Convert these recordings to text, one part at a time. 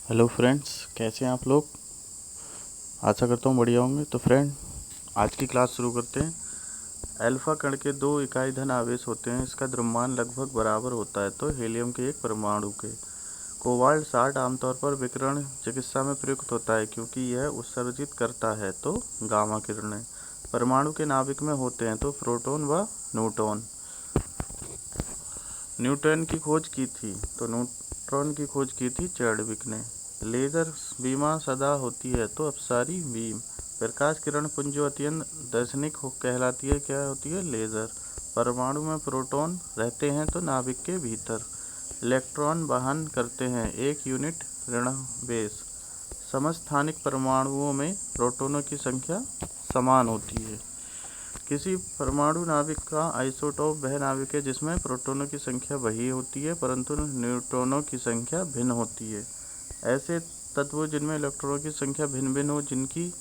Hello friends, कैसे हैं आप लोग। आशा करता हूँ बढ़िया होंगे। तो फ्रेंड, आज की क्लास शुरू करते हैं। अल्फा कण के 2 इकाई धन आवेश होते हैं। इसका द्रव्यमान लगभग बराबर होता है तो हेलियम के एक परमाणु के। कोबाल्ट 60 आमतौर पर विकिरण चिकित्सा में प्रयुक्त होता है क्योंकि यह उत्सर्जित करता है तो गामा किरणें परमाणु के नाभिक में होते हैं तो प्रोटॉन व न्यूट्रॉन। न्यूटन की खोज की थी तो न्यूट्रॉन की खोज की थी चैडविक ने। लेजर बीमा सदा होती है तो अपसारी बीम। प्रकाश किरण पुंज अत्यंत दर्शनिक कहलाती है, क्या होती है, लेजर। परमाणु में प्रोटॉन रहते हैं तो नाभिक के भीतर। इलेक्ट्रॉन वहन करते हैं 1 यूनिट ऋणावेश। समस्थानिक परमाणुओं में प्रोटॉनों की संख्या समान होती है। किसी परमाणु नाभिक का आइसोटोप वह नाभिक है जिसमें प्रोटॉनों की संख्या वही होती है परंतु न्यूट्रॉनों की संख्या भिन्न होती है। ऐसे तत्वों जिनमें इलेक्ट्रॉनों की संख्या भिन्न भिन्न हो, जिनकी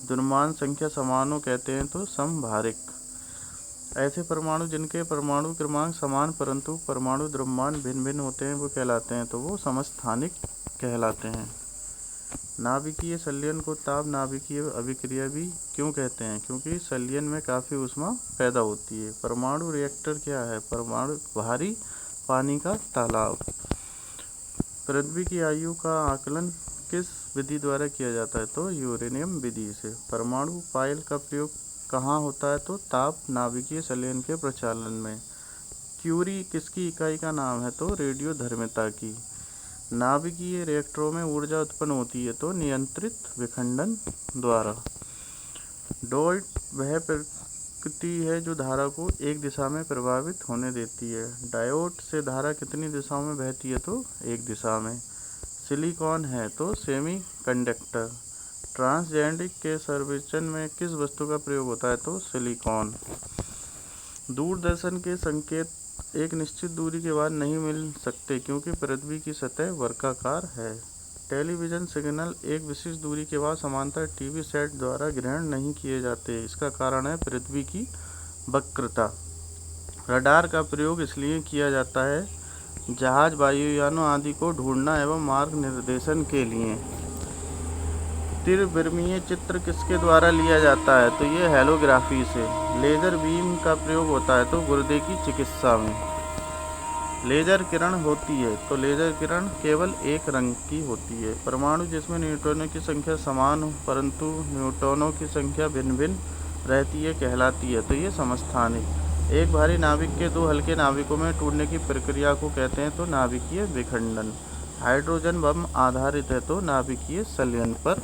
द्रव्यमान संख्या समान हो, कहते हैं तो समभारिक। ऐसे परमाणु जिनके परमाणु क्रमांक समान परंतु परमाणु द्रव्यमान भिन्न भिन्न होते हैं वो कहलाते हैं तो वो समस्थानिक कहलाते हैं। नाभिकीय संलयन को ताप नाभिकीय अभिक्रिया भी क्यों कहते हैं, क्योंकि संलयन में काफ़ी ऊष्मा पैदा होती है। परमाणु रिएक्टर क्या है, परमाणु भारी पानी का तालाब। पृथ्वी की आयु का आकलन किस विधि द्वारा किया जाता है तो यूरेनियम विधि से। परमाणु पायल का प्रयोग कहाँ होता है तो ताप नाभिकीय संलयन के प्रचालन में। क्यूरी किसकी इकाई का नाम है तो रेडियोधर्मिता की। नाभिकीय रिएक्टरों में ऊर्जा उत्पन्न होती है तो नियंत्रित विखंडन द्वारा। डॉट वह प्रकृति है जो धारा को एक दिशा में प्रभावित होने देती है। डायोड से धारा कितनी दिशाओं में बहती है तो एक दिशा में। सिलिकॉन है तो सेमी कंडक्टर। ट्रांसजेंडिक के सर्वेक्षण में किस वस्तु का प्रयोग होता है तो सिलिकॉन। दूरदर्शन के संकेत एक निश्चित दूरी के बाद नहीं मिल सकते क्योंकि पृथ्वी की सतह वर्गाकार है। टेलीविज़न सिग्नल एक विशिष्ट दूरी के बाद समांतर टीवी सेट द्वारा ग्रहण नहीं किए जाते। इसका कारण है पृथ्वी की वक्रता। रडार का प्रयोग इसलिए किया जाता है जहाज, वायुयानों आदि को ढूंढना एवं मार्ग निर्देशन के लिए। त्रिविमीय चित्र किसके द्वारा लिया जाता है तो ये हेलोग्राफी से। लेजर बीम का प्रयोग होता है तो गुर्दे की चिकित्सा में। लेजर किरण होती है तो लेजर किरण केवल एक रंग की होती है। परमाणु जिसमें न्यूट्रॉनों की संख्या समान हो परंतु न्यूट्रॉनों की संख्या भिन्न भिन्न रहती है कहलाती है तो ये समस्थानिक। एक भारी नाभिक के 2 हल्के नाभिकों में टूटने की प्रक्रिया को कहते हैं तो नाभिकीय विखंडन। हाइड्रोजन बम आधारित है तो नाभिकीय संलयन पर।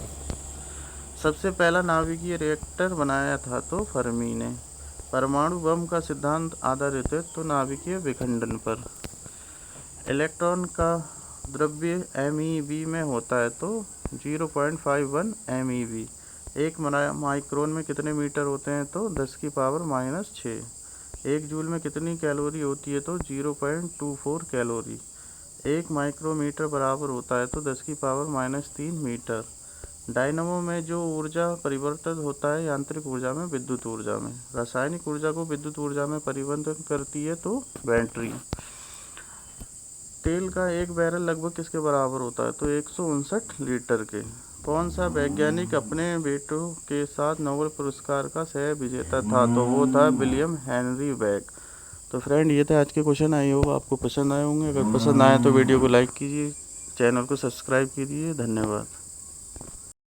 सबसे पहला नाभिकीय रिएक्टर बनाया था तो फर्मी ने। परमाणु बम का सिद्धांत आधारित है तो नाभिकीय विखंडन पर। इलेक्ट्रॉन का द्रव्य MeV में होता है तो 0.51 MeV। एक माइक्रोन में कितने मीटर होते हैं तो 10⁻⁻6। एक जूल में कितनी कैलोरी होती है तो 0.24 कैलोरी। एक माइक्रोमीटर बराबर होता है तो 10⁻³ मीटर। डायनमो में जो ऊर्जा परिवर्तित होता है यांत्रिक ऊर्जा में विद्युत ऊर्जा में। रासायनिक ऊर्जा को विद्युत ऊर्जा में परिवर्तित करती है तो बैटरी। तेल का एक बैरल लगभग किसके बराबर होता है तो 159 लीटर के। कौन सा वैज्ञानिक अपने बेटों के साथ नोबेल पुरस्कार का सह विजेता था तो वो था विलियम हेनरी बेक। तो फ्रेंड, ये थे आज के क्वेश्चन। आई होप आपको पसंद आए होंगे। अगर पसंद आए तो वीडियो को लाइक कीजिए, चैनल को सब्सक्राइब कीजिए। धन्यवाद।